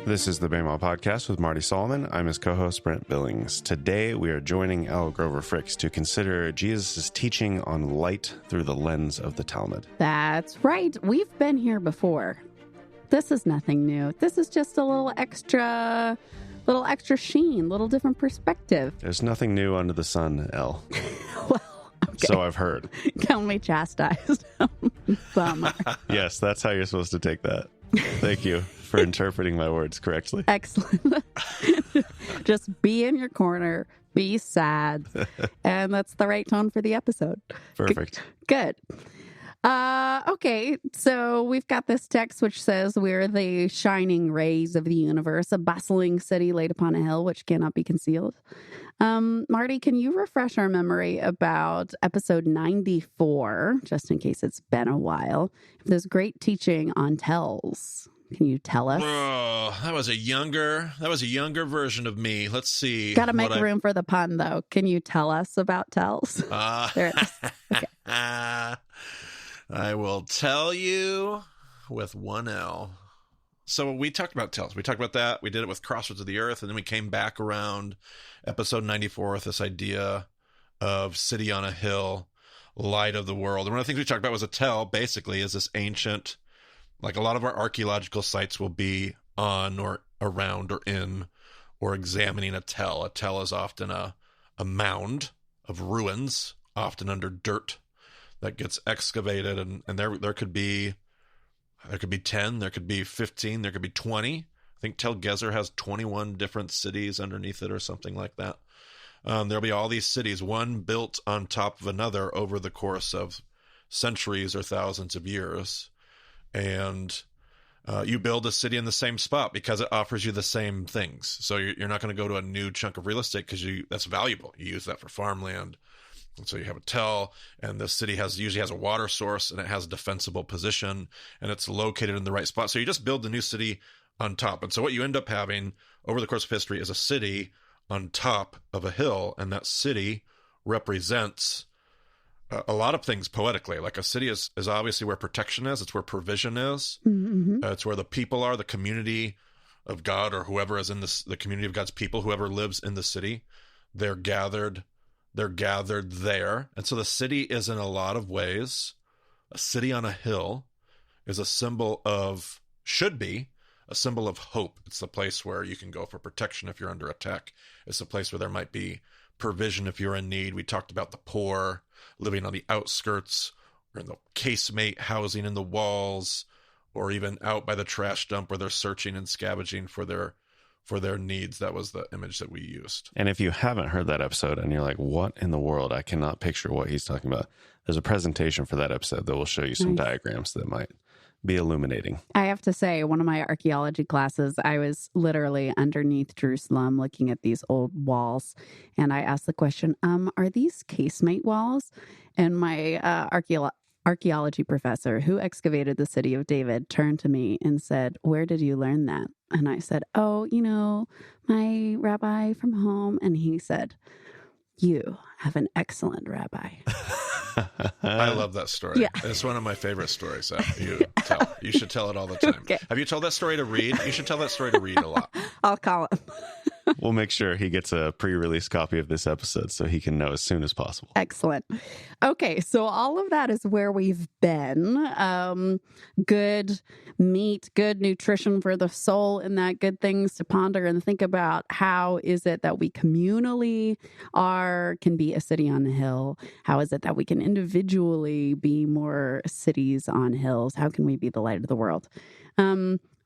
This is the Bama Podcast with Marty Solomon. I'm his co-host, Brent Billings. Today, we are joining Elle Grover Fricks to consider Jesus' teaching on light through the lens of the Talmud. That's right. We've been here before. This is nothing new. This is just a little extra sheen, little different perspective. There's nothing new under the sun, Elle. Well, okay. So I've heard. Count me chastised. Bummer. Yes, that's how you're supposed to take that. Thank you for interpreting my words correctly. Excellent. Just be in your corner, be sad, and that's the right tone for the episode. Perfect. Good. Okay, so we've got this text which says we're the shining rays of the universe, a bustling city laid upon a hill which cannot be concealed. Marty, can you refresh our memory about episode 94, just in case it's been a while? There's great teaching on tells. Can you tell us? Oh, that was a younger version of me. Let's see. Got to make room for the pun, though. Can you tell us about tells? There it is. Okay. I will tell you with one L. So we talked about tells. We talked about that. We did it with Crossroads of the Earth, and then we came back around episode 94 with this idea of city on a hill, light of the world. And one of the things we talked about was a tell, basically, is this ancient, like a lot of our archaeological sites will be on or around or in or examining a tell. A tell is often a mound of ruins, often under dirt, that gets excavated, and there could be 10, there could be 15, there could be 20. I think Tel Gezer has 21 different cities underneath it or something like that. There'll be all these cities, one built on top of another over the course of centuries or thousands of years. And you build a city in the same spot because it offers you the same things. So you're not going to go to a new chunk of real estate because that's valuable. You use that for farmland. And so you have a tell, and the city usually has a water source, and it has a defensible position, and it's located in the right spot. So you just build the new city on top. And so what you end up having over the course of history is a city on top of a hill, and that city represents a lot of things poetically. Like a city is obviously where protection is. It's where provision is. Mm-hmm. It's where the people are, the community of God, or whoever is in the community of God's people, whoever lives in the city, they're gathered there. And so the city is, in a lot of ways, a city on a hill is should be a symbol of hope. It's the place where you can go for protection if you're under attack. It's the place where there might be provision if you're in need. We talked about the poor living on the outskirts, or in the casemate housing in the walls, or even out by the trash dump where they're searching and scavenging for their needs. That was the image that we used. And if you haven't heard that episode and you're like, what in the world? I cannot picture what he's talking about. There's a presentation for that episode that will show you some diagrams that might be illuminating. I have to say, one of my archaeology classes, I was literally underneath Jerusalem looking at these old walls. And I asked the question, are these casemate walls? And my archaeology professor, who excavated the city of David, turned to me and said, "Where did you learn that?" And I said, "Oh, my rabbi from home." And he said, "You have an excellent rabbi." I love that story. Yeah. It's one of my favorite stories that you tell. You should tell it all the time. Okay. Have you told that story to Reed? You should tell that story to Reed a lot. I'll call him. We'll make sure he gets a pre-release copy of this episode so he can know as soon as possible. Excellent. Okay, so all of that is where we've been. Good meat, good nutrition for the soul, and that good things to ponder and think about. How is it that we communally can be a city on a hill? How is it that we can individually be more cities on hills? How can we be the light of the world?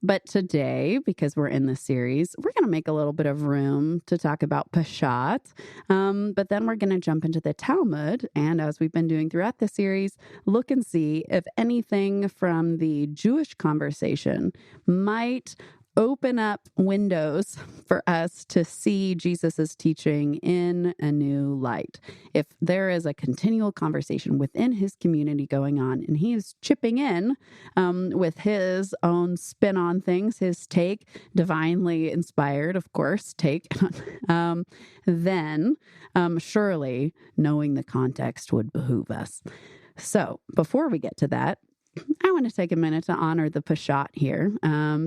But today, because we're in this series, we're going to make a little bit of room to talk about Peshat. But then we're going to jump into the Talmud. And as we've been doing throughout the series, look and see if anything from the Jewish conversation might open up windows for us to see Jesus's teaching in a new light. If there is a continual conversation within his community going on, and he is chipping in with his own spin on things, his take, divinely inspired, of course, take, then surely knowing the context would behoove us. So before we get to that, I want to take a minute to honor the Peshat here,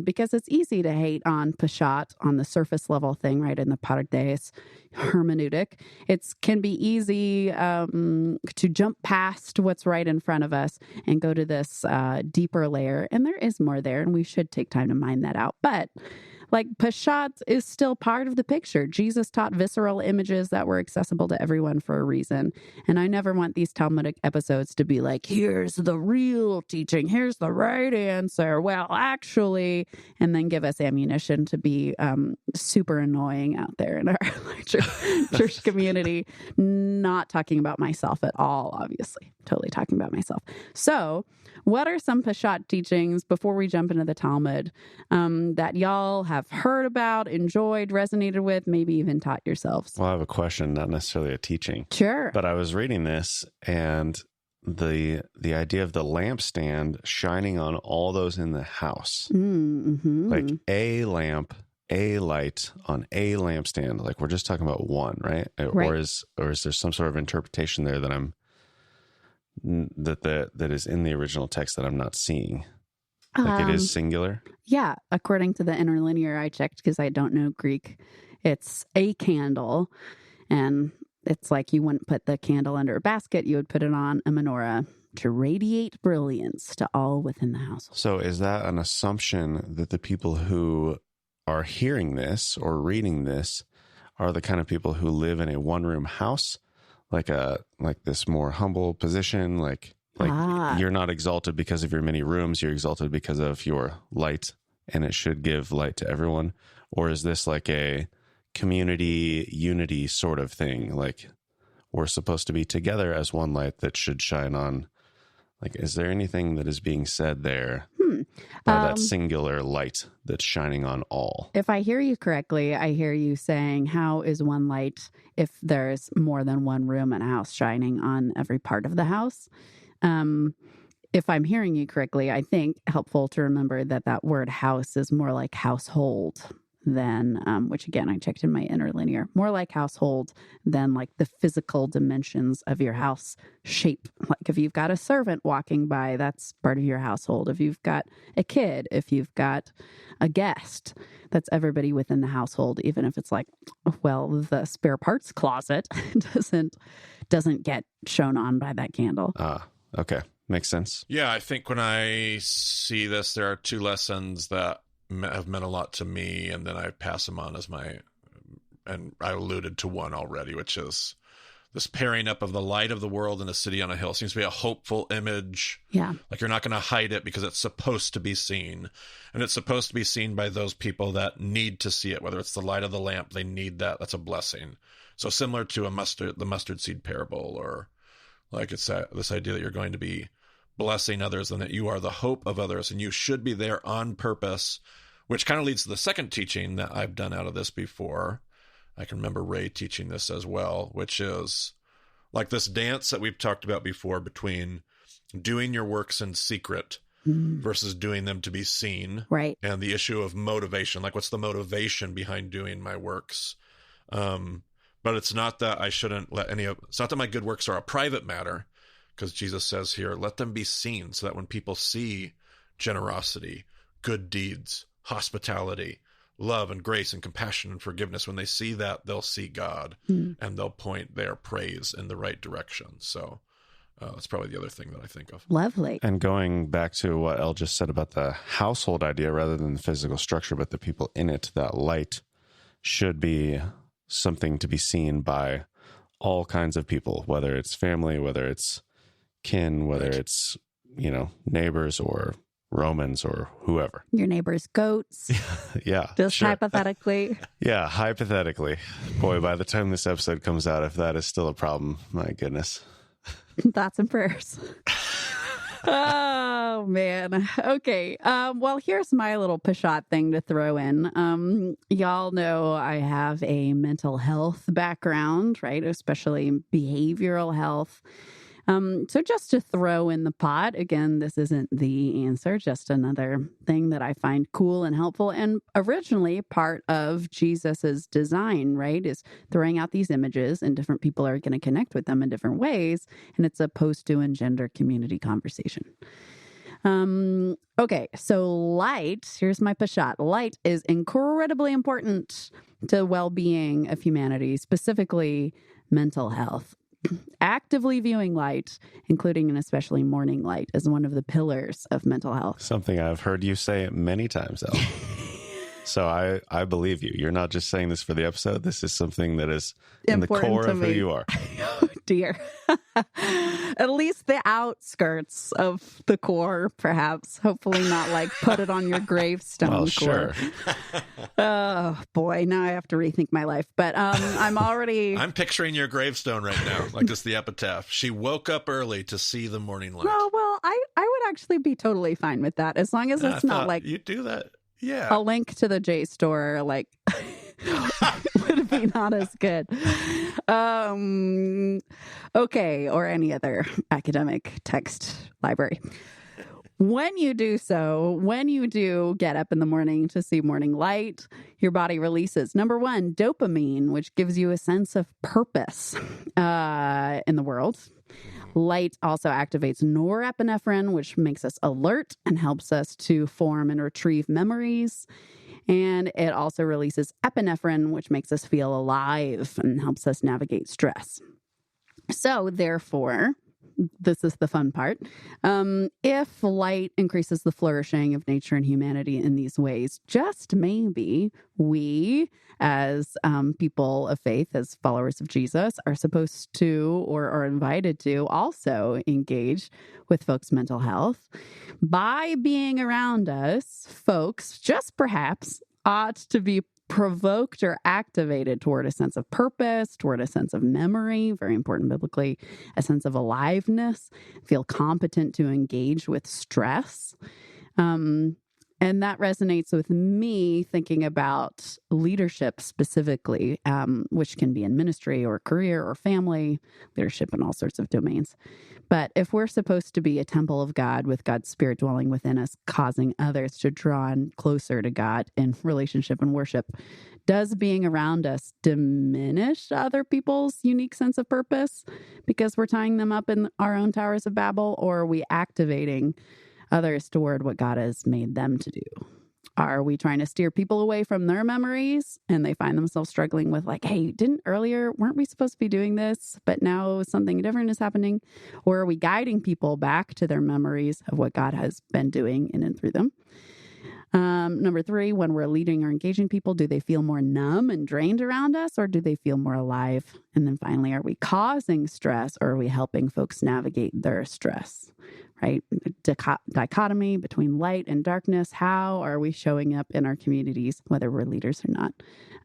because it's easy to hate on Peshat on the surface level thing, right, in the Pardes hermeneutic. It can be easy to jump past what's right in front of us and go to this deeper layer, and there is more there, and we should take time to mine that out. But like, Peshat is still part of the picture. Jesus taught visceral images that were accessible to everyone for a reason. And I never want these Talmudic episodes to be like, here's the real teaching, here's the right answer. Well, actually, and then give us ammunition to be super annoying out there in our church community. Not talking about myself at all, obviously. Totally talking about myself. So, what are some Peshat teachings before we jump into the Talmud that y'all have heard about, enjoyed, resonated with, maybe even taught yourselves? Well, I have a question, not necessarily a teaching. Sure. But I was reading this, and the idea of the lampstand shining on all those in the house. Mm-hmm. Like a lamp, a light on a lampstand. Like, we're just talking about one, right? Or is there some sort of interpretation there that that is in the original text that I'm not seeing? Like, it is singular? Yeah. According to the interlinear I checked, because I don't know Greek, it's a candle. And it's like you wouldn't put the candle under a basket. You would put it on a menorah to radiate brilliance to all within the house. So is that an assumption that the people who are hearing this or reading this are the kind of people who live in a one-room house? Like this more humble position, like you're not exalted because of your many rooms, you're exalted because of your light, and it should give light to everyone? Or is this like a community unity sort of thing? Like, we're supposed to be together as one light that should shine on. Like, is there anything that is being said there by that singular light that's shining on all? If I hear you correctly, I hear you saying, how is one light if there's more than one room in a house shining on every part of the house? If I'm hearing you correctly, I think helpful to remember that word house is more like household than, which again, I checked in my interlinear, more like household than like the physical dimensions of your house shape. Like, if you've got a servant walking by, that's part of your household. If you've got a kid, if you've got a guest, that's everybody within the household, even if it's like, well, the spare parts closet doesn't get shown on by that candle. Okay. Makes sense. Yeah, I think when I see this, there are two lessons that have meant a lot to me, and then I pass them on and I alluded to one already, which is this pairing up of the light of the world in a city on a hill. Seems to be a hopeful image. Yeah. Like, you're not going to hide it because it's supposed to be seen. And it's supposed to be seen by those people that need to see it, whether it's the light of the lamp, they need that. That's a blessing. So similar to the mustard seed parable, or like it's this idea that you're going to be blessing others and that you are the hope of others, and you should be there on purpose, which kind of leads to the second teaching that I've done out of this before. I can remember Ray teaching this as well, which is like this dance that we've talked about before between doing your works in secret versus doing them to be seen. Right. And the issue of motivation, like, what's the motivation behind doing my works? But it's not that I shouldn't it's not that my good works are a private matter, because Jesus says here, let them be seen, so that when people see generosity, good deeds, hospitality, love and grace and compassion and forgiveness, when they see that, they'll see God and they'll point their praise in the right direction. So that's probably the other thing that I think of. Lovely. And going back to what Elle just said about the household idea rather than the physical structure, but the people in it, that light should be something to be seen by all kinds of people, whether it's family, whether it's kin, whether it's, neighbors or Romans or whoever. Your neighbor's goats. Yeah. Just sure. hypothetically. Yeah, hypothetically. Boy, by the time this episode comes out, if that is still a problem, my goodness. Thoughts and prayers. Oh, man. Okay. Well, here's my little Peshat thing to throw in. Y'all know I have a mental health background, right? Especially behavioral health. So just to throw in the pot, again, this isn't the answer, just another thing that I find cool and helpful. And originally part of Jesus's design, right, is throwing out these images and different people are going to connect with them in different ways. And it's a post-do and gender community conversation. Okay, so light, here's my pashat. Light is incredibly important to well-being of humanity, specifically mental health. Actively viewing light, including and especially morning light, is one of the pillars of mental health. Something I've heard you say many times, Elle. So I believe you. You're not just saying this for the episode. This is something that is in the core of who you are. Oh, dear. At least the outskirts of the core, perhaps. Hopefully not like put it on your gravestone. Well, sure. Oh, boy. Now I have to rethink my life. But I'm picturing your gravestone right now, like just the epitaph. She woke up early to see the morning light. Well, I would actually be totally fine with that, as long as it's not like... You do that. Yeah. A link to the J store, like, would be not as good. Okay, or any other academic text library. When you do get up in the morning to see morning light, your body releases, number one, dopamine, which gives you a sense of purpose in the world. Light also activates norepinephrine, which makes us alert and helps us to form and retrieve memories. And it also releases epinephrine, which makes us feel alive and helps us navigate stress. So, therefore, this is the fun part. If light increases the flourishing of nature and humanity in these ways, just maybe we, as people of faith, as followers of Jesus, are supposed to or are invited to also engage with folks' mental health. By being around us, folks just perhaps ought to be provoked or activated toward a sense of purpose, toward a sense of memory, very important biblically, a sense of aliveness, feel competent to engage with stress. And that resonates with me thinking about leadership specifically, which can be in ministry or career or family, leadership in all sorts of domains. But if we're supposed to be a temple of God with God's Spirit dwelling within us, causing others to draw in closer to God in relationship and worship, does being around us diminish other people's unique sense of purpose because we're tying them up in our own towers of Babel, or are we activating others toward what God has made them to do? Are we trying to steer people away from their memories and they find themselves struggling with like, hey, weren't we supposed to be doing this, but now something different is happening? Or are we guiding people back to their memories of what God has been doing in and through them? Number three, when we're leading or engaging people, do they feel more numb and drained around us, or do they feel more alive? And then finally, are we causing stress, or are we helping folks navigate their stress? Right? Dichotomy between light and darkness. How are we showing up in our communities, whether we're leaders or not?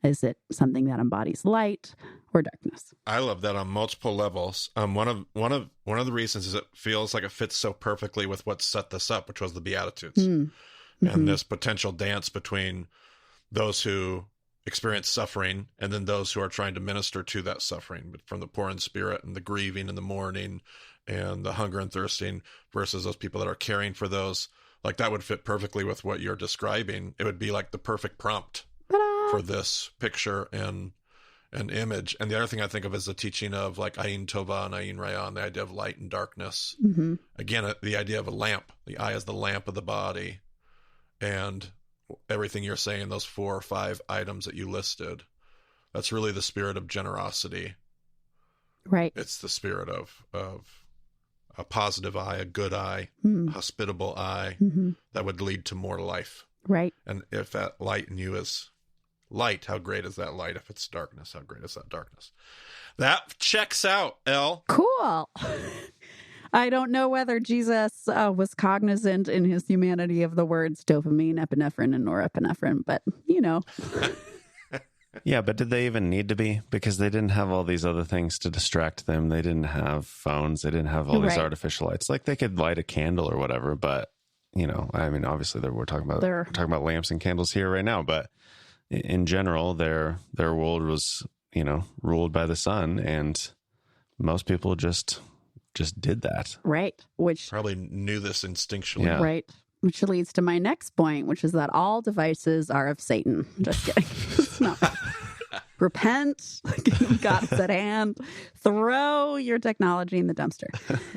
Is it something that embodies light or darkness? I love that on multiple levels. One of the reasons is it feels like it fits so perfectly with what set this up, which was the Beatitudes. And this potential dance between those who experience suffering and then those who are trying to minister to that suffering, but from the poor in spirit and the grieving and the mourning and the hunger and thirsting versus those people that are caring for those. Like that would fit perfectly with what you're describing. It would be like the perfect prompt for this picture and an image. And the other thing I think of is the teaching of like Ayin Tova and Ayin Raya, the idea of light and darkness. Again, the idea of a lamp. The eye is the lamp of the body. And everything you're saying, those 4 or 5 items that you listed, that's really the spirit of generosity. Right. It's the spirit of a positive eye, a good eye, hospitable eye that would lead to more life. Right. And if that light in you is light, how great is that light? If it's darkness, how great is that darkness? That checks out, Elle. Cool. I don't know whether Jesus was cognizant in his humanity of the words dopamine, epinephrine, and norepinephrine, but, you know. Yeah, but did they even need to be? Because they didn't have all these other things to distract them. They didn't have phones. They didn't have all these artificial lights. Like they could light a candle or whatever, but, you know, I mean, obviously we're talking about lamps and candles here right now, but in general, their world was, you know, ruled by the sun, and most people just just did that. Right. Which Probably knew this instinctually. Yeah. Right. Which leads to my next point, which is that all devices are of Satan. Just kidding. No. Repent, God's at hand. Throw your technology in the dumpster.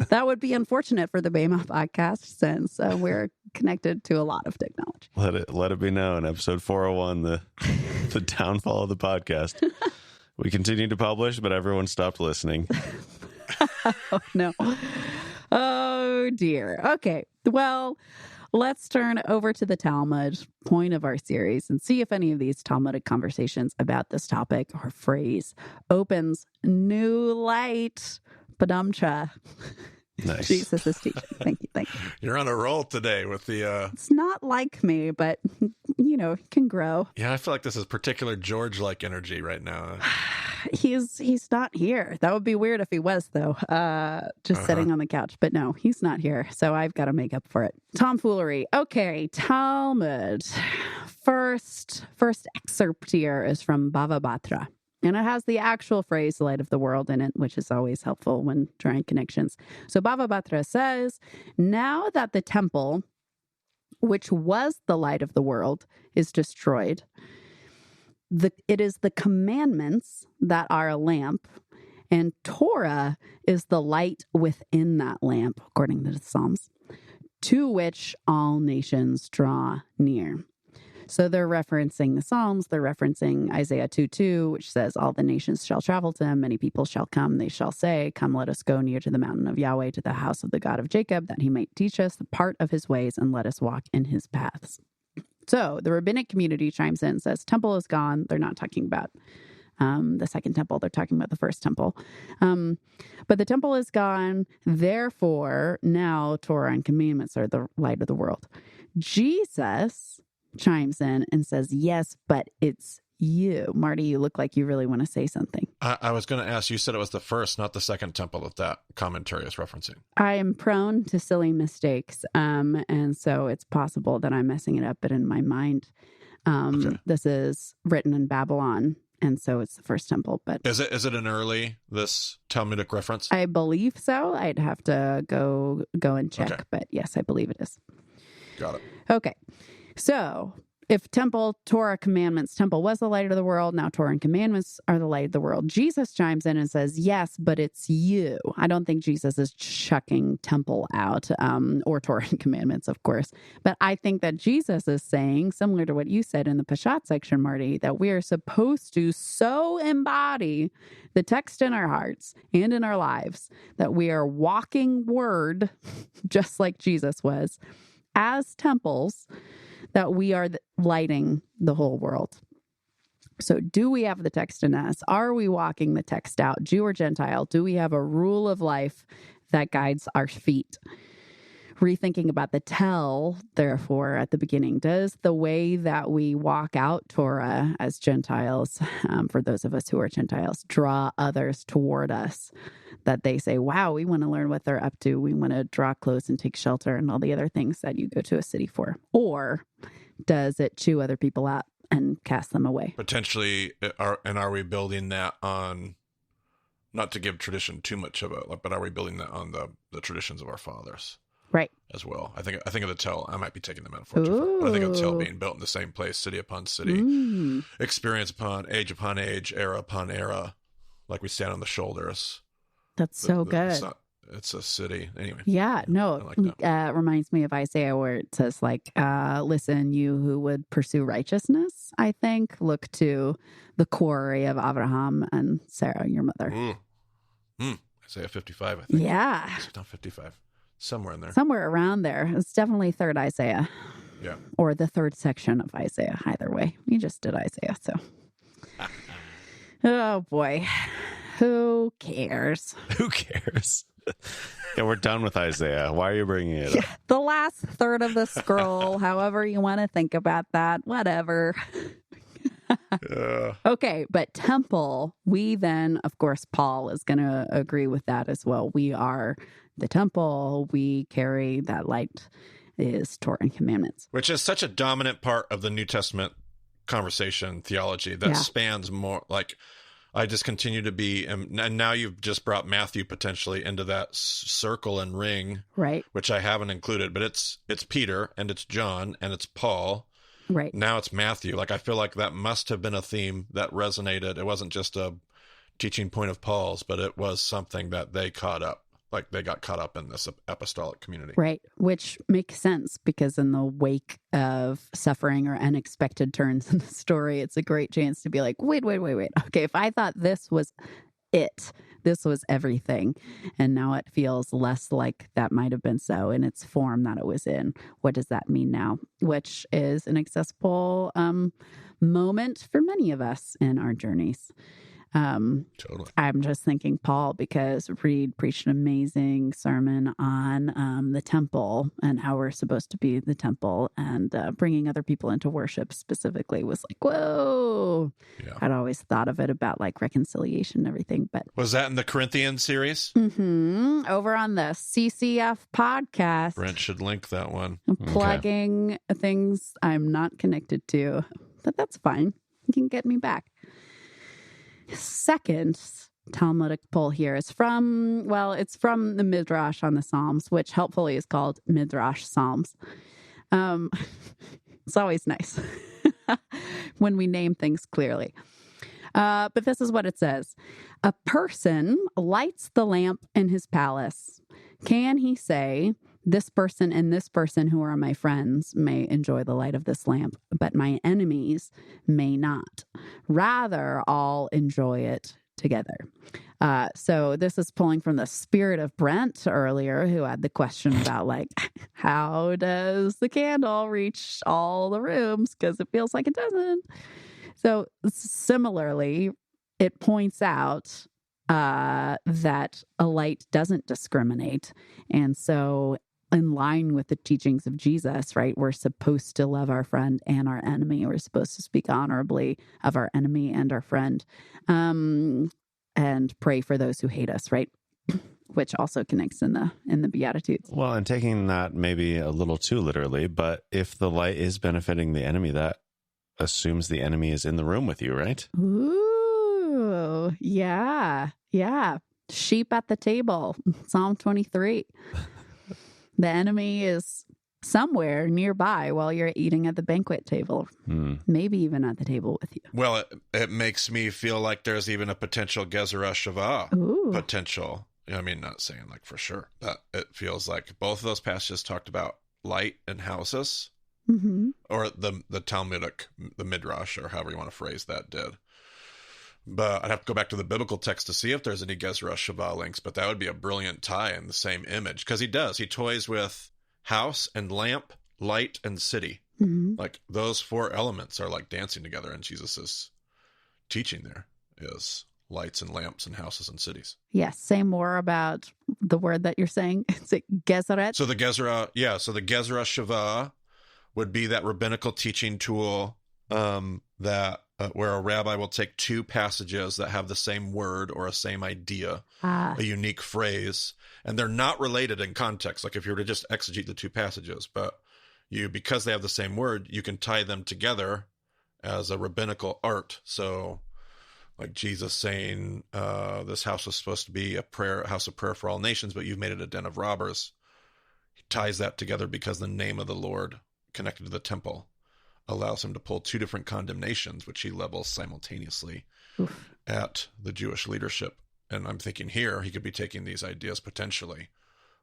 That would be unfortunate for the Bema podcast since we're connected to a lot of technology. Let it be known. Episode 401, the downfall of the podcast. We continued to publish, but everyone stopped listening. Oh, no. Oh, dear. Okay. Well, let's turn over to the Talmud, point of our series, and see if any of these Talmudic conversations about this topic or phrase opens new light. Padamcha. Nice. Jesus is teaching. Thank you. You're on a roll today with the... It's not like me, but, it can grow. Yeah, I feel like this is particular George-like energy right now. He's not here. That would be weird if he was, though. Just sitting on the couch. But no, he's not here. So I've got to make up for it. Tomfoolery. Okay, Talmud. First excerpt here is from Bava Batra. And it has the actual phrase, light of the world, in it, which is always helpful when drawing connections. So Bava Batra says, now that the temple, which was the light of the world, is destroyed, it is the commandments that are a lamp, and Torah is the light within that lamp, according to the Psalms, to which all nations draw near. So they're referencing the Psalms. They're referencing Isaiah 2:2, which says, all the nations shall travel to him. Many people shall come. They shall say, come, let us go near to the mountain of Yahweh, to the house of the God of Jacob, that he might teach us the part of his ways, and let us walk in his paths. So the rabbinic community chimes in and says, temple is gone. They're not talking about the second temple. They're talking about the first temple. But the temple is gone. Therefore, now Torah and commandments are the light of the world. Jesus chimes in and says, yes, but it's you. Marty, you look like you really want to say something. I was going to ask, you said it was the first, not the second temple that commentary is referencing. I am prone to silly mistakes, and so it's possible that I'm messing it up, but in my mind, This is written in Babylon, and so it's the first temple. But is it an early, this Talmudic reference? I believe so. I'd have to go and check, Okay. But yes, I believe it is. Got it. Okay. So if Torah, commandments, temple was the light of the world, now Torah and commandments are the light of the world. Jesus chimes in and says, yes, but it's you. I don't think Jesus is chucking temple out, or Torah and commandments, of course. But I think that Jesus is saying, similar to what you said in the Peshat section, Marty, that we are supposed to so embody the text in our hearts and in our lives that we are walking word, just like Jesus was, as temples, that we are lighting the whole world. So do we have the text in us? Are we walking the text out, Jew or Gentile? Do we have a rule of life that guides our feet? Rethinking about the tell, therefore, at the beginning, does the way that we walk out Torah as Gentiles, for those of us who are Gentiles, draw others toward us? That they say, wow, we want to learn what they're up to. We want to draw close and take shelter and all the other things that you go to a city for. Or does it chew other people out and cast them away? Potentially, are we building that on, not to give tradition too much of it, but are we building that on the traditions of our fathers? Right. As well. I think of the tell, I might be taking the metaphor too far, but I think of the tell being built in the same place, city upon city, experience upon age, era upon era, like we stand on the shoulders. That's so good. It's a city. Anyway. Yeah, no, I like that. Reminds me of Isaiah where it says listen, you who would pursue righteousness, I think, look to the quarry of Abraham and Sarah, your mother. Isaiah 55, I think. Yeah. It's not 55. Somewhere in there. Somewhere around there. It's definitely third Isaiah. Yeah. Or the third section of Isaiah. Either way. We just did Isaiah, so. Oh, boy. Who cares? Who cares? Yeah, we're done with Isaiah. Why are you bringing it up? The last third of the scroll, however you want to think about that, whatever. Okay, but temple, we then, of course, Paul is going to agree with that as well. We are the temple. We carry that light is Torah and commandments. Which is such a dominant part of the New Testament conversation, theology, that spans more, like, I just continue to be, and now you've just brought Matthew potentially into that circle and ring, Right. which I haven't included, but it's Peter and it's John and it's Paul. Right. Now it's Matthew. Like, I feel like that must have been a theme that resonated. It wasn't just a teaching point of Paul's, but it was something that they caught up. Like, they got caught up in this apostolic community. Right. Which makes sense because in the wake of suffering or unexpected turns in the story, it's a great chance to be like, wait. Okay, if I thought this was it, this was everything, and now it feels less like that might have been so in its form that it was in. What does that mean now? Which is an accessible moment for many of us in our journeys. Totally. I'm just thinking Paul because Reed preached an amazing sermon on the temple and how we're supposed to be the temple, and bringing other people into worship specifically was like, whoa. Yeah. I'd always thought of it about like reconciliation and everything, but Was that in the Corinthians series? Over on the CCF podcast. Brent should link that one. I'm plugging things I'm not connected to, but that's fine. You can get me back. Second Talmudic pull here is from the Midrash on the Psalms, which helpfully is called Midrash Psalms. It's always nice when we name things clearly. But this is what it says. A person lights the lamp in his palace. Can he say, this person and this person who are my friends may enjoy the light of this lamp, but my enemies may not? Rather, all enjoy it together. So this is pulling from the spirit of Brent earlier, who had the question about like, how does the candle reach all the rooms? Because it feels like it doesn't. So similarly, it points out that a light doesn't discriminate. And so in line with the teachings of Jesus, right, we're supposed to love our friend and our enemy. We're supposed to speak honorably of our enemy and our friend, and pray for those who hate us, right? Which also connects in the Beatitudes. Well, and taking that maybe a little too literally, but if the light is benefiting the enemy, that assumes the enemy is in the room with you, right? Ooh, yeah. Sheep at the table, Psalm 23. The enemy is somewhere nearby while you're eating at the banquet table, maybe even at the table with you. Well, it makes me feel like there's even a potential Gezerah Shavah potential. I mean, not saying like for sure, but it feels like both of those passages talked about light and houses, or the Talmudic, the Midrash, or however you want to phrase that did. But I'd have to go back to the biblical text to see if there's any Gezerah Shavah links, but that would be a brilliant tie in the same image. Because he toys with house and lamp, light and city. Like those four elements are like dancing together in Jesus's teaching. There is lights and lamps and houses and cities. Yes. Say more about the word that you're saying. Is it Gezeret? So the Gezerah Shavah would be that rabbinical teaching tool that where a rabbi will take two passages that have the same word or a same idea, a unique phrase, and they're not related in context. Like if you were to just exegete the two passages, but because they have the same word, you can tie them together as a rabbinical art. So like Jesus saying, this house was supposed to be a house of prayer for all nations, but you've made it a den of robbers. He ties that together because the name of the Lord connected to the temple allows him to pull two different condemnations, which he levels simultaneously at the Jewish leadership. And I'm thinking here, he could be taking these ideas potentially,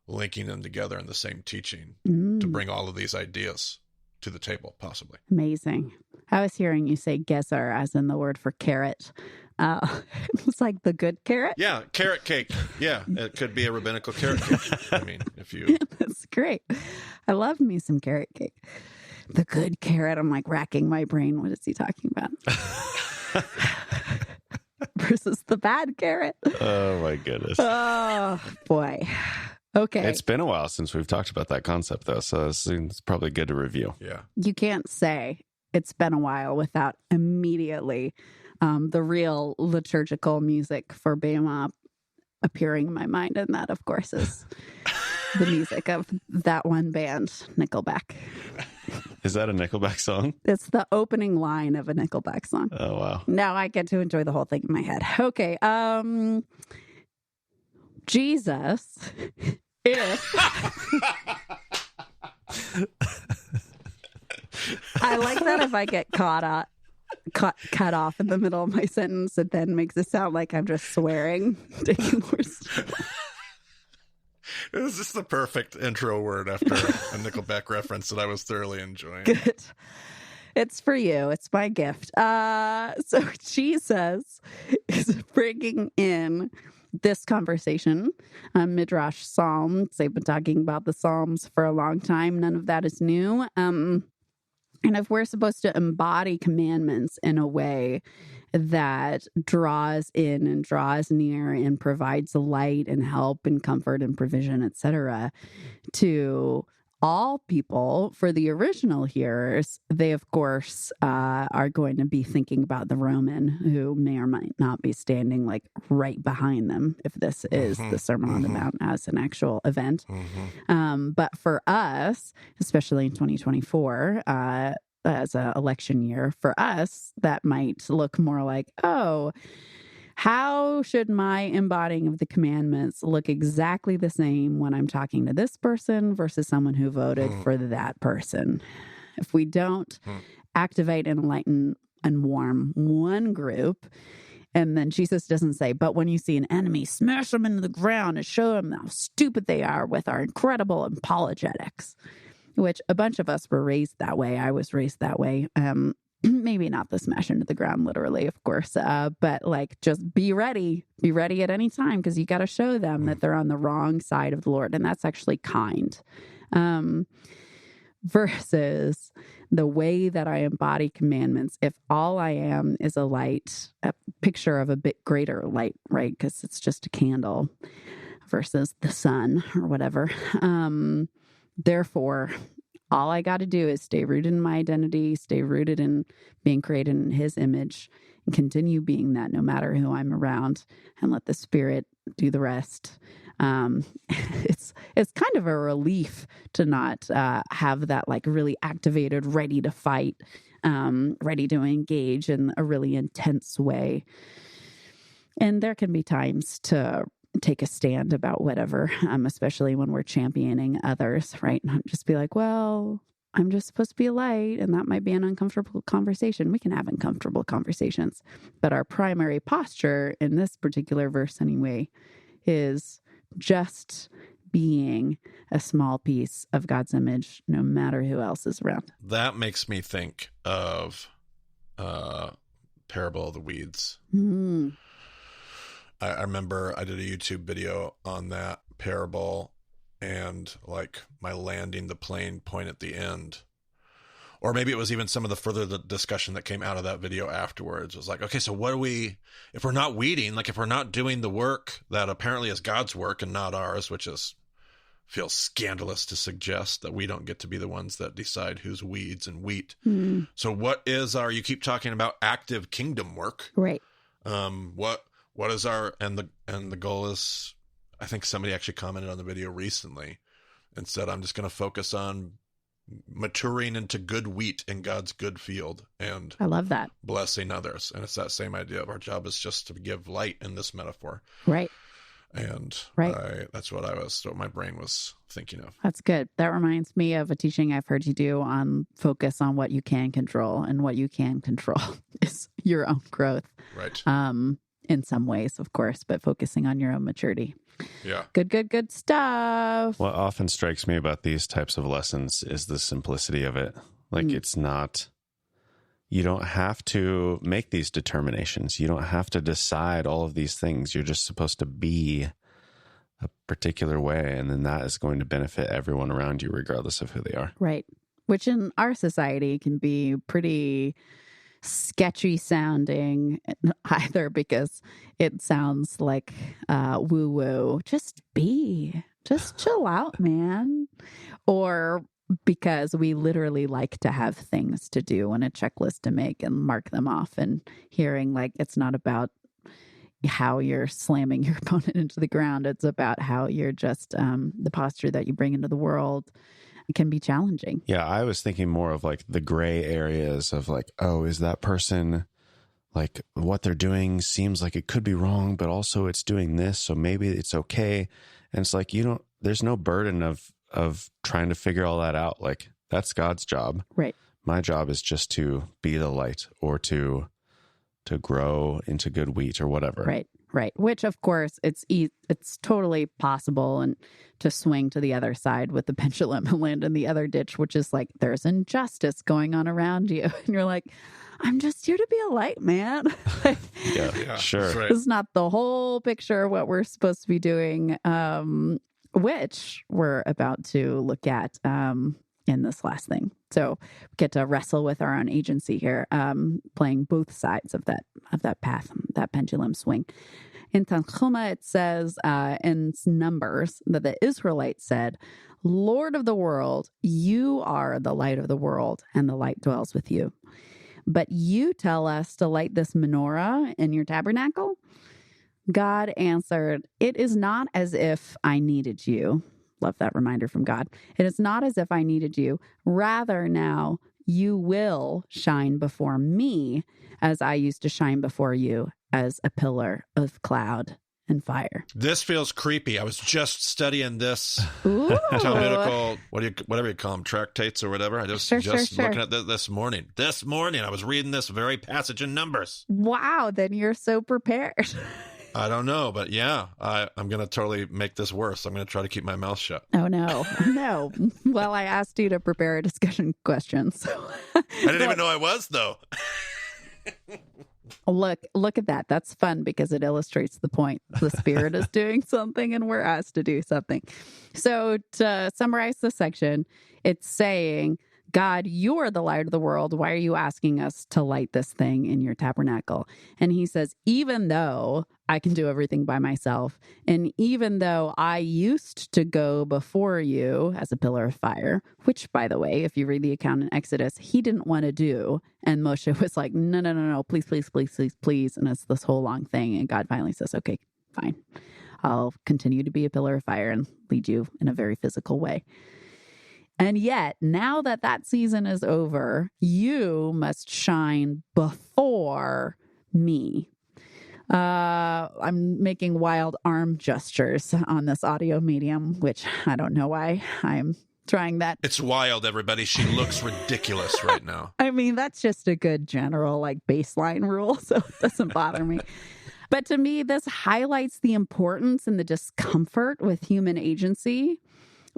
linking them together in the same teaching to bring all of these ideas to the table, possibly. Amazing. I was hearing you say gezer as in the word for carrot. It's like the good carrot. Yeah, carrot cake. Yeah, it could be a rabbinical carrot cake. I mean, if you... That's great. I love me some carrot cake. The good carrot. I'm like racking my brain. What is he talking about? Versus the bad carrot. Oh, my goodness. Oh, boy. Okay. It's been a while since we've talked about that concept, though, so it's probably good to review. Yeah. You can't say it's been a while without immediately the real liturgical music for Bema appearing in my mind. And that, of course, is the music of that one band, Nickelback. Is that a Nickelback song? It's the opening line of a Nickelback song. Oh, wow. Now I get to enjoy the whole thing in my head. Okay. Jesus, if I like that if I get cut off in the middle of my sentence, it then makes it sound like I'm just swearing. Taking words. It was just the perfect intro word after a Nickelback reference that I was thoroughly enjoying. Good. It's for you. It's my gift. So Jesus is bringing in this conversation, Midrash Psalms. They've been talking about the Psalms for a long time. None of that is new. And if we're supposed to embody commandments in a way that draws in and draws near and provides light and help and comfort and provision, etc., to all people, for the original hearers, they, of course, are going to be thinking about the Roman who may or might not be standing like right behind them if this is the Sermon on the Mount as an actual event. But for us, especially in 2024, as an election year, for us, that might look more like, oh, how should my embodying of the commandments look exactly the same when I'm talking to this person versus someone who voted for that person? If we don't activate and enlighten and warm one group, and then Jesus doesn't say, but when you see an enemy, smash them into the ground and show them how stupid they are with our incredible apologetics, which a bunch of us were raised that way. I was raised that way. Maybe not the smash into the ground, literally, of course, but like just be ready at any time, because you got to show them that they're on the wrong side of the Lord. And that's actually kind. Versus the way that I embody commandments, if all I am is a light, a picture of a bit greater light, right? Because it's just a candle versus the sun or whatever. Therefore, all I got to do is stay rooted in my identity, stay rooted in being created in his image, and continue being that no matter who I'm around, and let the Spirit do the rest. It's kind of a relief to not have that like really activated, ready to fight, ready to engage in a really intense way. And there can be times to take a stand about whatever, especially when we're championing others, right? Not just be like, well, I'm just supposed to be a light, and that might be an uncomfortable conversation. We can have uncomfortable conversations, but our primary posture in this particular verse anyway is just being a small piece of God's image, no matter who else is around. That makes me think of Parable of the Weeds. I remember I did a YouTube video on that parable, and like my landing the plane point at the end, or maybe it was even some of the further discussion that came out of that video afterwards. It was like, okay, so what do we, if we're not weeding, like if we're not doing the work that apparently is God's work and not ours, which feels scandalous to suggest that we don't get to be the ones that decide who's weeds and wheat. So what is you keep talking about active kingdom work, right? What is and the goal is, I think somebody actually commented on the video recently and said, I'm just going to focus on maturing into good wheat in God's good field, and I love that, blessing others. And it's that same idea of our job is just to give light in this metaphor. Right. And that's what my brain was thinking of. That's good. That reminds me of a teaching I've heard you do on focus on what you can control, and what you can control is your own growth. Right. In some ways, of course, but focusing on your own maturity. Yeah. Good stuff. What often strikes me about these types of lessons is the simplicity of it. Like it's not, you don't have to make these determinations. You don't have to decide all of these things. You're just supposed to be a particular way, and then that is going to benefit everyone around you, regardless of who they are. Right. Which in our society can be pretty sketchy sounding, either because it sounds like woo-woo, just chill out, man, or because we literally like to have things to do and a checklist to make and mark them off, and hearing like it's not about how you're slamming your opponent into the ground, it's about how you're just the posture that you bring into the world, can be challenging. Yeah, I was thinking more of like the gray areas of like, oh, is that person like what they're doing seems like it could be wrong, but also it's doing this, so maybe it's okay. And it's like, there's no burden of trying to figure all that out. Like that's God's job. Right. My job is just to be the light or to grow into good wheat or whatever. Right. Right. Which, of course, it's totally possible and to swing to the other side with the pendulum and land in the other ditch, which is like there's injustice going on around you. And you're like, I'm just here to be a light, man. Yeah, sure. Right. This is not the whole picture of what we're supposed to be doing, which we're about to look at in this last thing. So we get to wrestle with our own agency here, playing both sides of that path, that pendulum swing. In Tanchuma, it says in Numbers that the Israelites said, Lord of the world, you are the light of the world, and the light dwells with you. But you tell us to light this menorah in your tabernacle? God answered, it is not as if I needed you. Love that reminder from God. It is not as if I needed you. Rather now you will shine before me as I used to shine before you as a pillar of cloud and fire. This feels creepy. I was just studying this Ooh. Talmudical, whatever you call them, tractates or whatever. I just Sure. looking at this morning. This morning, I was reading this very passage in Numbers. Wow, then you're so prepared. I don't know, but yeah, I'm going to totally make this worse. I'm going to try to keep my mouth shut. Oh, no. No. Well, I asked you to prepare a discussion question. So I didn't even know I was, though. Look at that. That's fun because it illustrates the point. The Spirit is doing something and we're asked to do something. So to summarize this section, it's saying, God, you're the light of the world. Why are you asking us to light this thing in your tabernacle? And he says, even though I can do everything by myself, and even though I used to go before you as a pillar of fire, which, by the way, if you read the account in Exodus, he didn't want to do. And Moshe was like, no, please. And it's this whole long thing. And God finally says, okay, fine. I'll continue to be a pillar of fire and lead you in a very physical way. And yet, now that season is over, you must shine before me. I'm making wild arm gestures on this audio medium, which I don't know why I'm trying that. It's wild, everybody. She looks ridiculous right now. I mean, that's just a good general baseline rule, so it doesn't bother me. But to me, this highlights the importance and the discomfort with human agency,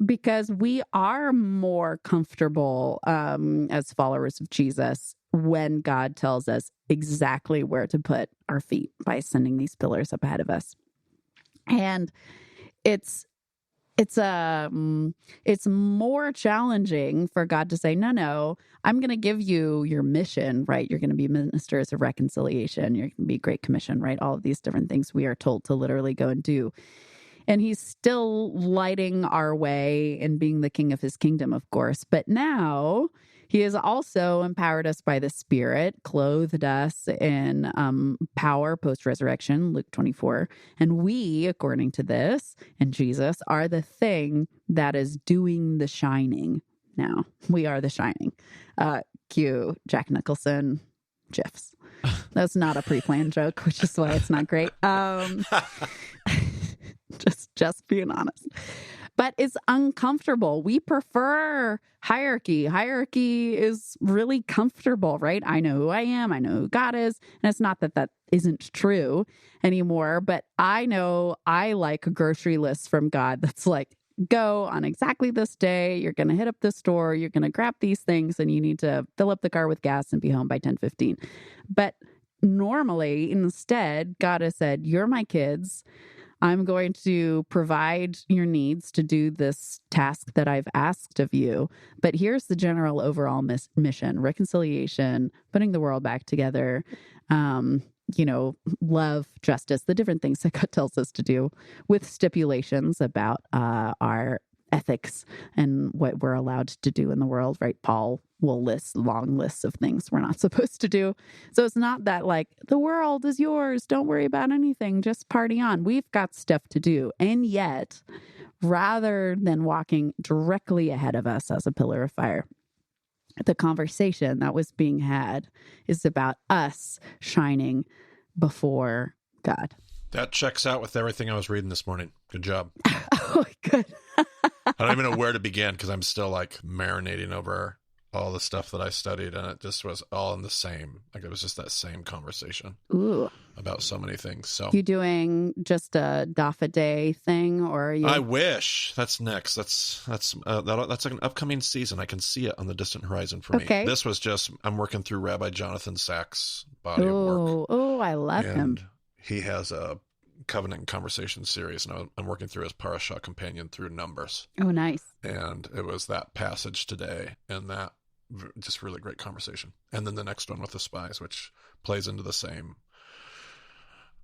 because we are more comfortable as followers of Jesus when God tells us exactly where to put our feet by sending these pillars up ahead of us. And it's more challenging for God to say, no, I'm going to give you your mission, right? You're going to be ministers of reconciliation. You're going to be Great Commission, right? All of these different things we are told to literally go and do. And he's still lighting our way and being the king of his kingdom, of course. But now he has also empowered us by the Spirit, clothed us in power post-resurrection, Luke 24. And we, according to this, and Jesus, are the thing that is doing the shining now. We are the shining. Cue Jack Nicholson GIFs. That's not a pre-planned joke, which is why it's not great. Just being honest. But it's uncomfortable. We prefer hierarchy. Hierarchy is really comfortable, right? I know who I am. I know who God is. And it's not that isn't true anymore, but I know I like a grocery list from God that's like, go on exactly this day. You're going to hit up this store. You're going to grab these things and you need to fill up the car with gas and be home by 10:15. But normally, instead, God has said, you're my kids. I'm going to provide your needs to do this task that I've asked of you. But here's the general overall mission: reconciliation, putting the world back together, love, justice, the different things that God tells us to do, with stipulations about our ethics and what we're allowed to do in the world, right? Paul will list long lists of things we're not supposed to do. So it's not that the world is yours, don't worry about anything, just party on. We've got stuff to do. And yet rather than walking directly ahead of us as a pillar of fire. The conversation that was being had is about us shining before God. That checks out with everything I was reading this morning. Good job. Oh, good. I don't even know where to begin because I'm still like marinating over all the stuff that I studied, and it just was all in the same. Like it was just that same conversation Ooh. about so many things. So You doing just a DAF a day thing, or are you? I wish that's next. That's like an upcoming season. I can see it on the distant horizon for me. Okay. This was just I'm working through Rabbi Jonathan Sachs' body of work. Oh, I love him. And he has a Covenant Conversation series, and I'm working through his Parashah companion through Numbers. Oh, nice. And it was that passage today, and that just really great conversation. And then the next one with the spies, which plays into the same.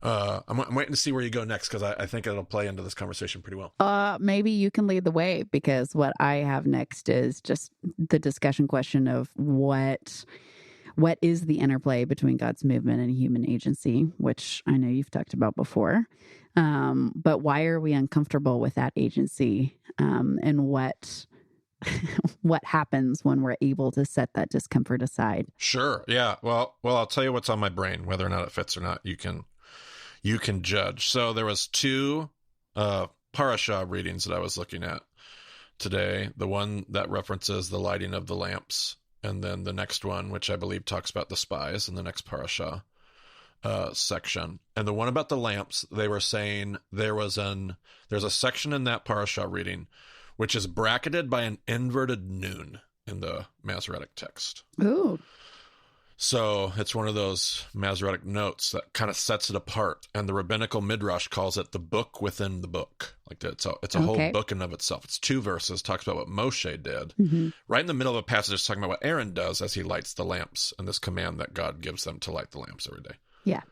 I'm waiting to see where you go next because I think it'll play into this conversation pretty well. Maybe you can lead the way, because what I have next is just the discussion question of what is the interplay between God's movement and human agency, which I know you've talked about before. But why are we uncomfortable with that agency? And what happens when we're able to set that discomfort aside? Sure. Yeah. Well, I'll tell you what's on my brain, whether or not it fits or not. You can judge. So there was two Parashah readings that I was looking at today. The one that references the lighting of the lamps, and then the next one, which I believe talks about the spies in the next Parashah section. And the one about the lamps, they were saying there's a section in that Parashah reading which is bracketed by an inverted noon in the Masoretic text. Ooh. So it's one of those Masoretic notes that kind of sets it apart. And the rabbinical midrash calls it the book within the book. Like it's a whole book in of itself. It's 2 verses, talks about what Moshe did. Mm-hmm. Right in the middle of a passage, it's talking about what Aaron does as he lights the lamps, and this command that God gives them to light the lamps every day. Yeah.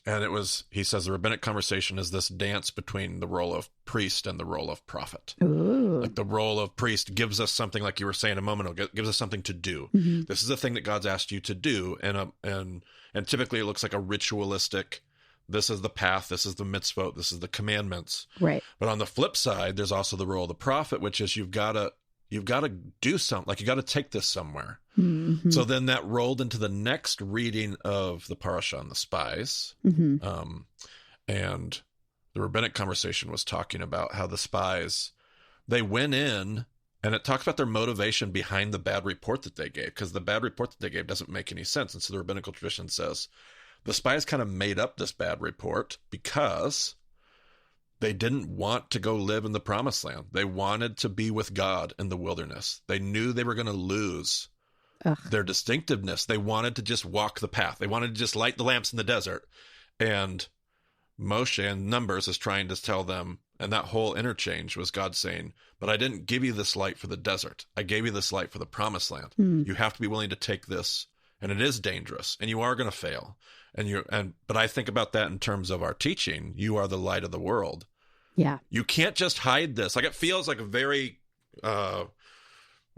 And he says the rabbinic conversation is this dance between the role of priest and the role of prophet. Ooh. Like the role of priest gives us something, like you were saying a moment ago, gives us something to do. Mm-hmm. This is the thing that God's asked you to do. And typically it looks like a ritualistic, this is the path, this is the mitzvot, this is the commandments. Right. But on the flip side, there's also the role of the prophet, which is you've got to do something, like you got to take this somewhere. Mm-hmm. So then that rolled into the next reading of the Parashah on the spies. Mm-hmm. And the rabbinic conversation was talking about how the spies, they went in, and it talks about their motivation behind the bad report that they gave, because the bad report that they gave doesn't make any sense. And so the rabbinical tradition says the spies kind of made up this bad report because they didn't want to go live in the promised land. They wanted to be with God in the wilderness. They knew they were going to lose their distinctiveness. They wanted to just walk the path. They wanted to just light the lamps in the desert. And Moshe in Numbers is trying to tell them, and that whole interchange was God saying, but I didn't give you this light for the desert. I gave you this light for the promised land. You have to be willing to take this, and it is dangerous, and you are going to fail. But I think about that in terms of our teaching. You are the light of the world. Yeah. You can't just hide this. Like it feels like a very,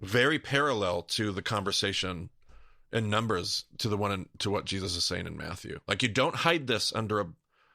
very parallel to the conversation in Numbers to what Jesus is saying in Matthew. Like you don't hide this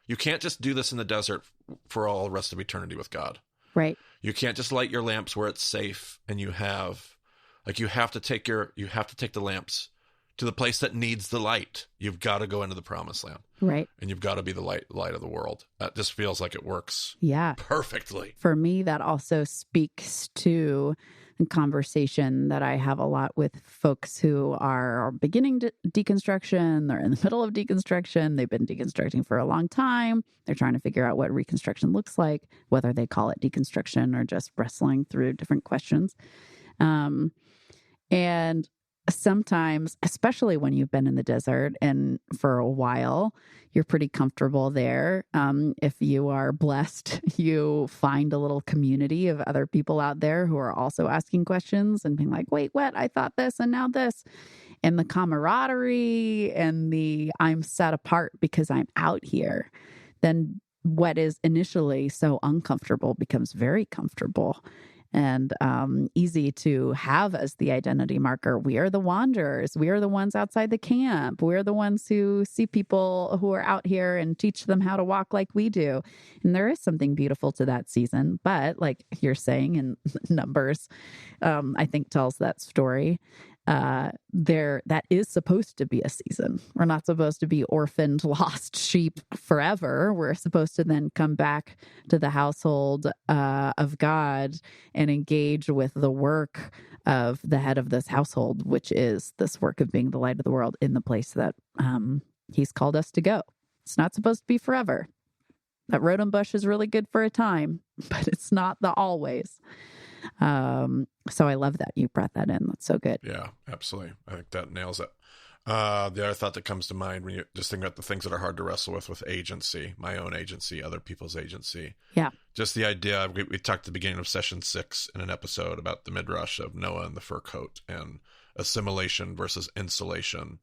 you can't just do this in the desert for all the rest of eternity with God. Right. You can't just light your lamps where it's safe, and you have to take the lamps to the place that needs the light. You've got to go into the promised land. Right. And you've got to be the light of the world. That just feels like it works perfectly. For me, that also speaks to a conversation that I have a lot with folks who are beginning deconstruction. They're in the middle of deconstruction. They've been deconstructing for a long time. They're trying to figure out what reconstruction looks like, whether they call it deconstruction or just wrestling through different questions. And sometimes, especially when you've been in the desert and for a while, you're pretty comfortable there. If you are blessed, you find a little community of other people out there who are also asking questions and being like, wait, what? I thought this and now this. And the camaraderie and the I'm set apart because I'm out here. Then what is initially so uncomfortable becomes very comfortable. and easy to have as the identity marker. We are the wanderers. We are the ones outside the camp. We're the ones who see people who are out here and teach them how to walk like we do. And there is something beautiful to that season. But like you're saying in Numbers, I think tells that story. That is supposed to be a season. We're not supposed to be orphaned, lost sheep forever. We're supposed to then come back to the household of God and engage with the work of the head of this household, which is this work of being the light of the world in the place that he's called us to go. It's not supposed to be forever. That rodent bush is really good for a time, but it's not the always. So I love that you brought that in. That's so good. Yeah, absolutely. I think that nails it. The other thought that comes to mind when you just think about the things that are hard to wrestle with agency, my own agency, other people's agency. Yeah. Just the idea, we talked at the beginning of session 6 in an episode about the midrash of Noah and the fur coat and assimilation versus insulation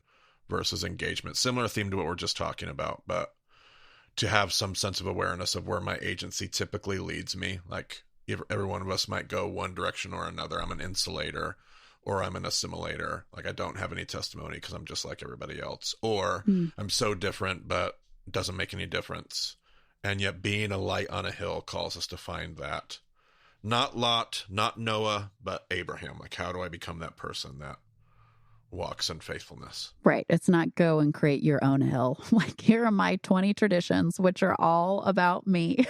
versus engagement. Similar theme to what we're just talking about, but to have some sense of awareness of where my agency typically leads me. Like every one of us might go one direction or another. I'm an insulator or I'm an assimilator. Like I don't have any testimony because I'm just like everybody else. Or I'm so different, but it doesn't make any difference. And yet being a light on a hill calls us to find that. Not Lot, not Noah, but Abraham. Like how do I become that person that walks in faithfulness? Right. It's not go and create your own hill. Like here are my 20 traditions, which are all about me.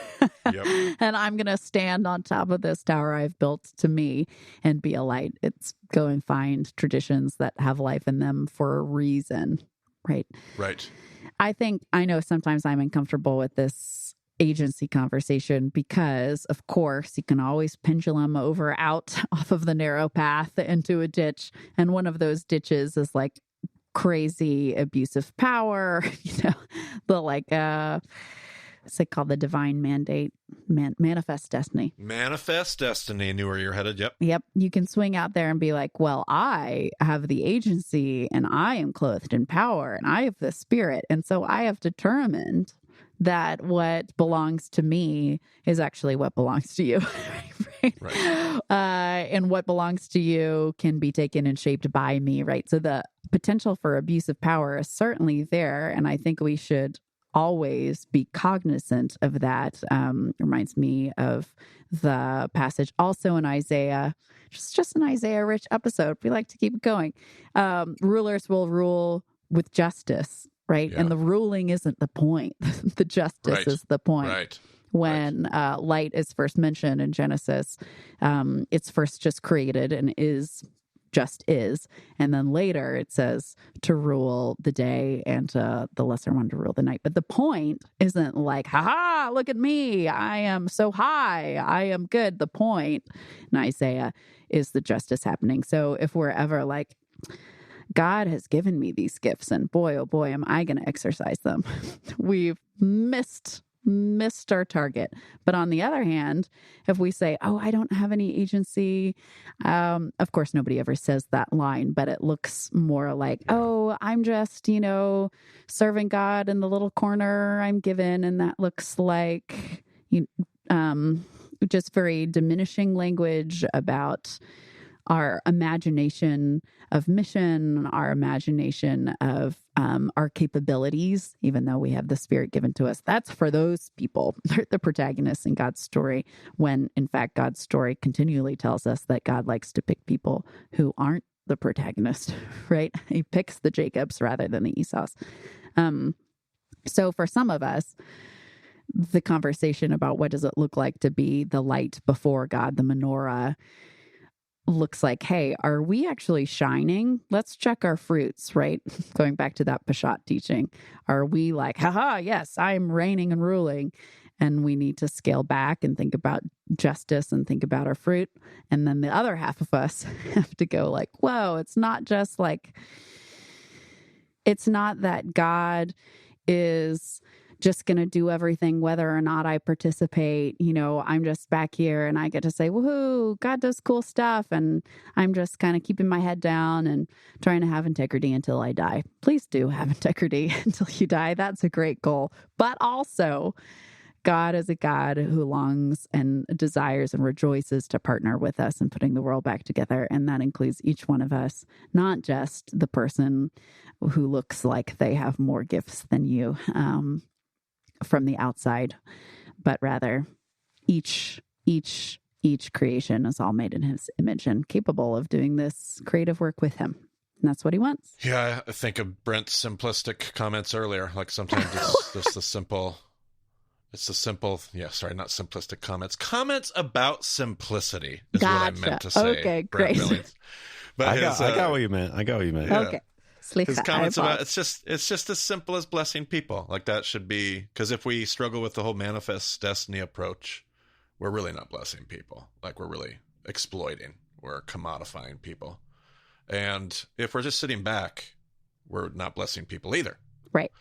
Yep. And I'm going to stand on top of this tower I've built to me and be a light. It's go and find traditions that have life in them for a reason. Right. Right. I know sometimes I'm uncomfortable with this agency conversation because, of course, you can always pendulum over out off of the narrow path into a ditch. And one of those ditches is like crazy abusive power, the like, what's it called? The divine mandate, manifest destiny. Manifest destiny. I knew where you're headed. Yep. Yep. You can swing out there and be like, well, I have the agency and I am clothed in power and I have the spirit. And so I have determined that what belongs to me is actually what belongs to you. Right. And what belongs to you can be taken and shaped by me, right? So the potential for abusive power is certainly there. And I think we should always be cognizant of that. Reminds me of the passage also in Isaiah, just an Isaiah-rich episode. We like to keep going. Rulers will rule with justice. Right. Yeah. And the ruling isn't the point. The justice is the point. Right. When light is first mentioned in Genesis, it's first just created and just is. And then later it says to rule the day and the lesser one to rule the night. But the point isn't like, ha, look at me. I am so high. I am good. The point in Isaiah is the justice happening. So if we're ever like, God has given me these gifts and boy, oh boy, am I going to exercise them. We've missed our target. But on the other hand, if we say, oh, I don't have any agency, of course, nobody ever says that line, but it looks more like, oh, I'm just, serving God in the little corner I'm given. And that looks like just very diminishing language about our imagination of mission, our imagination of our capabilities, even though we have the Spirit given to us. That's for those people. They're the protagonists in God's story, when in fact God's story continually tells us that God likes to pick people who aren't the protagonist, right? He picks the Jacobs rather than the Esau's. So for some of us, the conversation about what does it look like to be the light before God, the menorah, looks like, hey, are we actually shining? Let's check our fruits, right? Going back to that Peshat teaching. Are we like, haha, yes, I'm reigning and ruling. And we need to scale back and think about justice and think about our fruit. And then the other half of us have to go like, whoa, it's not just like, it's not that God is just going to do everything, whether or not I participate. I'm just back here and I get to say, woohoo, God does cool stuff. And I'm just kind of keeping my head down and trying to have integrity until I die. Please do have integrity until you die. That's a great goal. But also, God is a God who longs and desires and rejoices to partner with us in putting the world back together. And that includes each one of us, not just the person who looks like they have more gifts than you from the outside, but rather each creation is all made in his image and capable of doing this creative work with him. And that's what he wants. Yeah, I think of Brent's simplistic comments earlier. Like sometimes it's just the simple... It's the simple, not simplistic comments. Comments about simplicity is what I meant to say. Okay, Brent great. Billings. But I got what you meant. Yeah. Okay. His comments about it's just as simple as blessing people. Like that should be, because if we struggle with the whole manifest destiny approach, we're really not blessing people. Like we're really exploiting. We're commodifying people. And if we're just sitting back, we're not blessing people either. Right.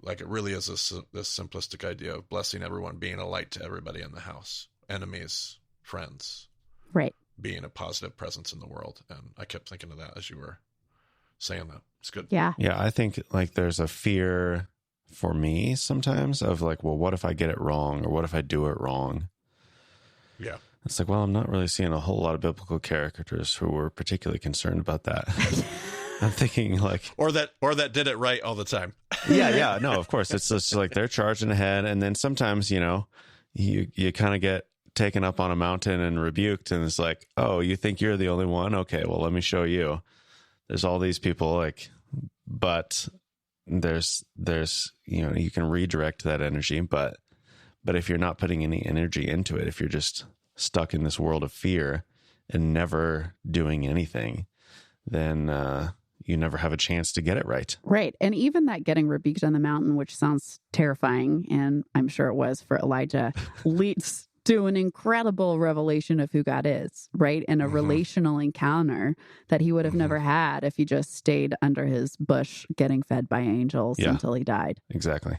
Like it really is this simplistic idea of blessing everyone, being a light to everybody in the house, enemies, friends, right, being a positive presence in the world. And I kept thinking of that as you were saying that. It's good. Yeah. I think like there's a fear for me sometimes of like, well, what if I get it wrong, or what if I do it wrong? Yeah. It's like, well, I'm not really seeing a whole lot of biblical characters who were particularly concerned about that. I'm thinking like, or that did it right all the time. yeah, no, of course. It's just like they're charging ahead, and then sometimes you kind of get taken up on a mountain and rebuked, and it's like, oh, you think you're the only one? Okay, well, let me show you. There's all these people, like, but there's you can redirect that energy, but if you're not putting any energy into it, if you're just stuck in this world of fear and never doing anything, then you never have a chance to get it right. Right. And even that getting rebuked on the mountain, which sounds terrifying, and I'm sure it was for Elijah, leads to an incredible revelation of who God is, right? And a relational encounter that he would have never had if he just stayed under his bush getting fed by angels until he died. Exactly.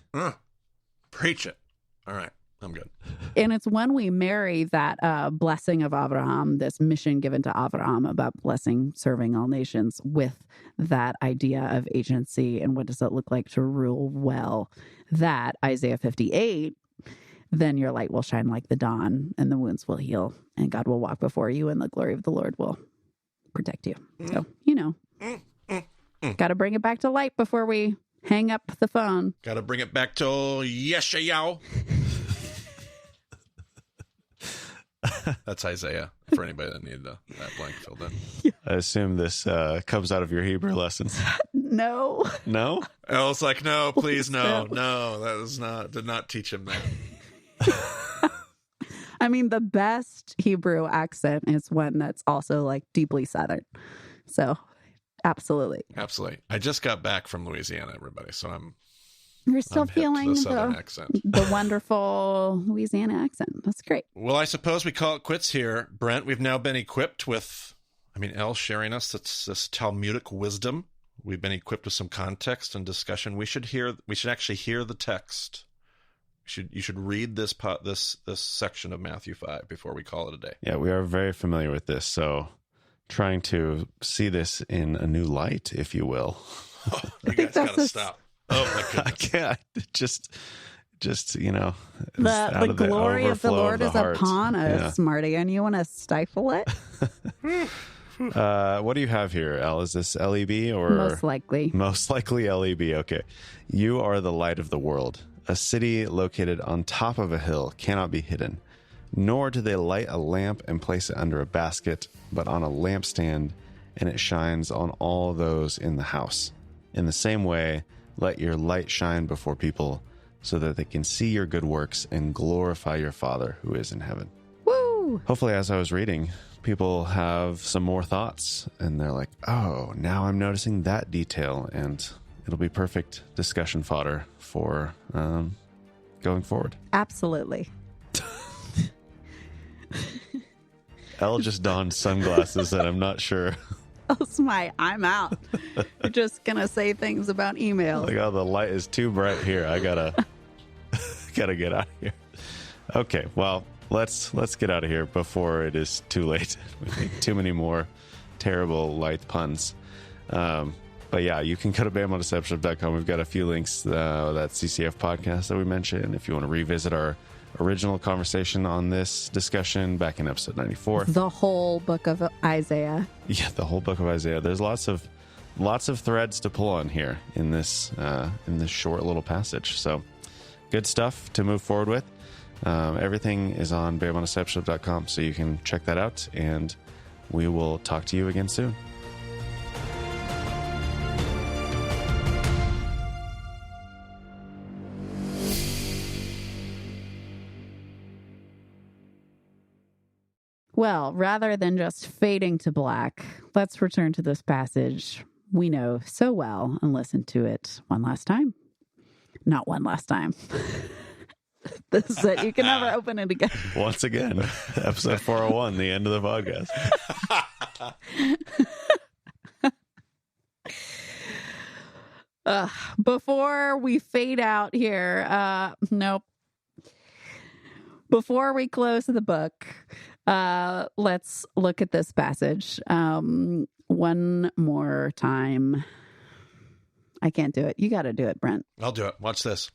Preach it. All right. I'm good. And it's when we marry that blessing of Abraham, this mission given to Abraham about blessing, serving all nations, with that idea of agency and what does it look like to rule well, that Isaiah 58, then your light will shine like the dawn and the wounds will heal and God will walk before you and the glory of the Lord will protect you. So, got to bring it back to light before we hang up the phone. Got to bring it back to Yeshayahu. That's Isaiah, for anybody that needed that blank filled in. I assume this comes out of your Hebrew lessons. No. No? I was like, no, please, no. That did not teach him that. I mean, the best Hebrew accent is one that's also like deeply Southern. So, absolutely. Absolutely. I just got back from Louisiana, everybody, so You're still feeling the Southern accent. The wonderful Louisiana accent. That's great. Well, I suppose we call it quits here. Brent, we've now been equipped with, Elle sharing us this Talmudic wisdom. We've been equipped with some context and discussion. We should actually hear the text. You should read this section of Matthew 5 before we call it a day. Yeah, we are very familiar with this, so trying to see this in a new light, if you will. Oh, you guys gotta stop. Oh my goodness. I can't just the glory of the Lord is upon us, Marty, and you want to stifle it? What do you have here, Elle? Is this LEB or most likely LEB? Okay. You are the light of the world. A city located on top of a hill cannot be hidden, nor do they light a lamp and place it under a basket, but on a lampstand, and it shines on all those in the house. In the same way, let your light shine before people so that they can see your good works and glorify your Father who is in heaven. Woo! Hopefully, as I was reading, people have some more thoughts and they're like, oh, now I'm noticing that detail, and it'll be perfect discussion fodder for going forward. Absolutely. Elle just donned sunglasses and I'm not sure. I'm out. You're just going to say things about emails. Like, oh, the light is too bright here. I gotta get out of here. Okay, well, let's get out of here before it is too late. We make too many more terrible light puns. But yeah, you can go to BamaDeception.com. We've got a few links, that CCF podcast that we mentioned. If you want to revisit our original conversation on this discussion back in episode 94. The whole book of Isaiah. Yeah, the whole book of Isaiah. There's lots of threads to pull on here in this short little passage. So good stuff to move forward with. Everything is on BearMonDiscipleship.com, so you can check that out, and we will talk to you again soon. Well, rather than just fading to black, let's return to this passage we know so well and listen to it one last time. Not one last time. This is it. You can never open it again. Once again, episode 401, the end of the podcast. Before we fade out here, nope. Before we close the book, let's look at this passage one more time. I can't do it. You got to do it, Brent. I'll do it. Watch this.